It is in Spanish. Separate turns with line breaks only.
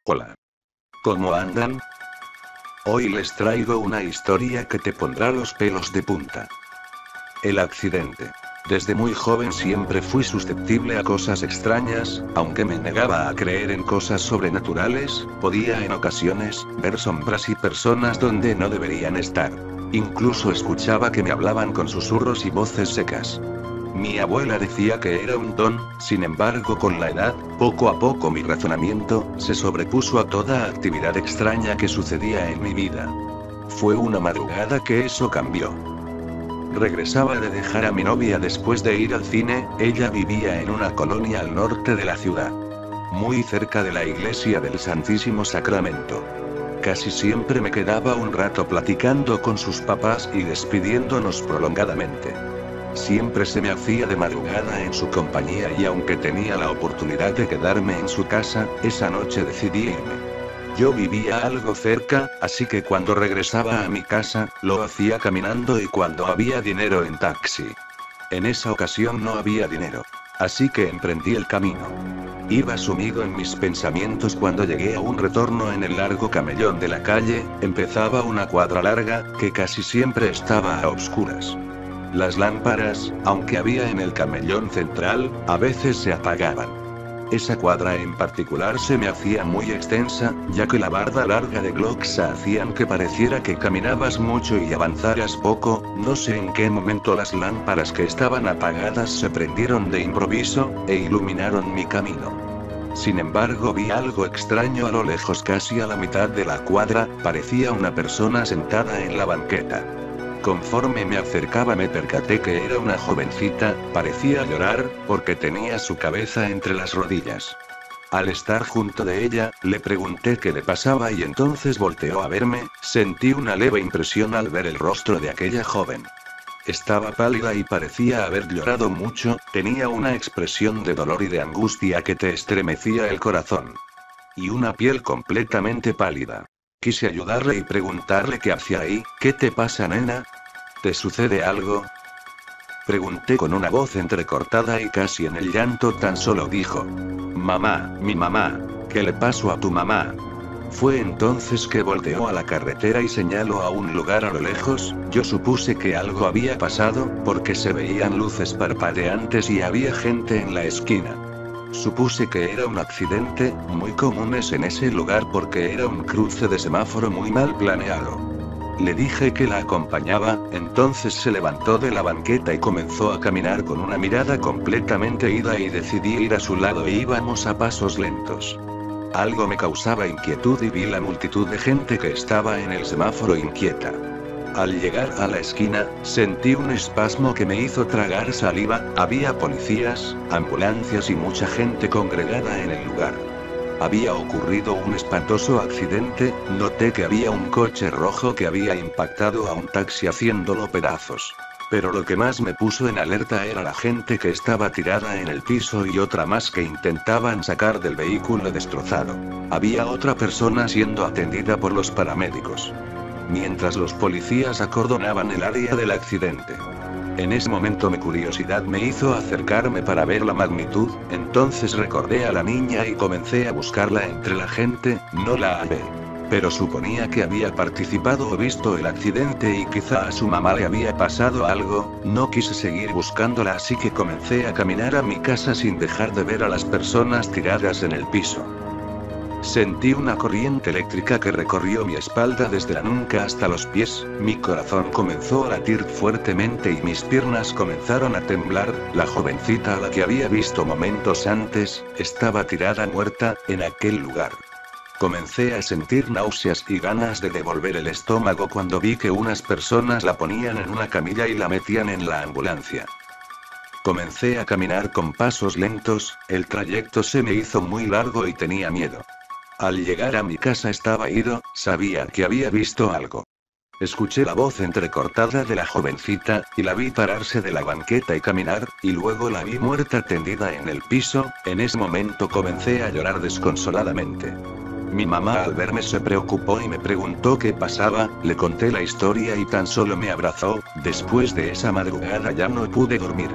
Hola. ¿Cómo andan? Hoy les traigo una historia que te pondrá los pelos de punta. El accidente. Desde muy joven siempre fui susceptible a cosas extrañas, aunque me negaba a creer en cosas sobrenaturales, podía en ocasiones ver sombras y personas donde no deberían estar. Incluso escuchaba que me hablaban con susurros y voces secas. Mi abuela decía que era un don, sin embargo con la edad, poco a poco mi razonamiento se sobrepuso a toda actividad extraña que sucedía en mi vida. Fue una madrugada que eso cambió. Regresaba de dejar a mi novia después de ir al cine, ella vivía en una colonia al norte de la ciudad. Muy cerca de la iglesia del Santísimo Sacramento. Casi siempre me quedaba un rato platicando con sus papás y despidiéndonos prolongadamente. Siempre se me hacía de madrugada en su compañía y aunque tenía la oportunidad de quedarme en su casa, esa noche decidí irme. Yo vivía algo cerca, así que cuando regresaba a mi casa, lo hacía caminando y cuando había dinero en taxi. En esa ocasión no había dinero. Así que emprendí el camino. Iba sumido en mis pensamientos cuando llegué a un retorno en el largo camellón de la calle, empezaba una cuadra larga, que casi siempre estaba a oscuras. Las lámparas, aunque había en el camellón central, a veces se apagaban. Esa cuadra en particular se me hacía muy extensa, ya que la barda larga de glocks hacían que pareciera que caminabas mucho y avanzaras poco, no sé en qué momento las lámparas que estaban apagadas se prendieron de improviso, e iluminaron mi camino. Sin embargo vi algo extraño a lo lejos casi a la mitad de la cuadra, parecía una persona sentada en la banqueta. Conforme me acercaba me percaté que era una jovencita, parecía llorar, porque tenía su cabeza entre las rodillas. Al estar junto de ella, le pregunté qué le pasaba y entonces volteó a verme, sentí una leve impresión al ver el rostro de aquella joven. Estaba pálida y parecía haber llorado mucho, tenía una expresión de dolor y de angustia que te estremecía el corazón. Y una piel completamente pálida. Quise ayudarle y preguntarle qué hacía ahí. ¿Qué te pasa, nena? ¿Te sucede algo? Pregunté con una voz entrecortada y casi en el llanto. Tan solo dijo: mamá, mi mamá, ¿qué le pasó a tu mamá? Fue entonces que volteó a la carretera y señaló a un lugar a lo lejos. Yo supuse que algo había pasado, porque se veían luces parpadeantes y había gente en la esquina. Supuse que era un accidente, muy comunes en ese lugar porque era un cruce de semáforo muy mal planeado. Le dije que la acompañaba, entonces se levantó de la banqueta y comenzó a caminar con una mirada completamente ida y decidí ir a su lado e íbamos a pasos lentos. Algo me causaba inquietud y vi la multitud de gente que estaba en el semáforo inquieta. Al llegar a la esquina, sentí un espasmo que me hizo tragar saliva, había policías, ambulancias y mucha gente congregada en el lugar. Había ocurrido un espantoso accidente, noté que había un coche rojo que había impactado a un taxi haciéndolo pedazos. Pero lo que más me puso en alerta era la gente que estaba tirada en el piso y otra más que intentaban sacar del vehículo destrozado. Había otra persona siendo atendida por los paramédicos. Mientras los policías acordonaban el área del accidente. En ese momento mi curiosidad me hizo acercarme para ver la magnitud, entonces recordé a la niña y comencé a buscarla entre la gente, no la hallé. Pero suponía que había participado o visto el accidente y quizá a su mamá le había pasado algo, no quise seguir buscándola así que comencé a caminar a mi casa sin dejar de ver a las personas tiradas en el piso. Sentí una corriente eléctrica que recorrió mi espalda desde la nuca hasta los pies, mi corazón comenzó a latir fuertemente y mis piernas comenzaron a temblar. La jovencita a la que había visto momentos antes, estaba tirada muerta, en aquel lugar. Comencé a sentir náuseas y ganas de devolver el estómago cuando vi que unas personas la ponían en una camilla y la metían en la ambulancia. Comencé a caminar con pasos lentos, el trayecto se me hizo muy largo y tenía miedo. Al llegar a mi casa estaba ido, sabía que había visto algo. Escuché la voz entrecortada de la jovencita, y la vi pararse de la banqueta y caminar, y luego la vi muerta tendida en el piso. En ese momento comencé a llorar desconsoladamente. Mi mamá al verme se preocupó y me preguntó qué pasaba, le conté la historia y tan solo me abrazó. Después de esa madrugada ya no pude dormir.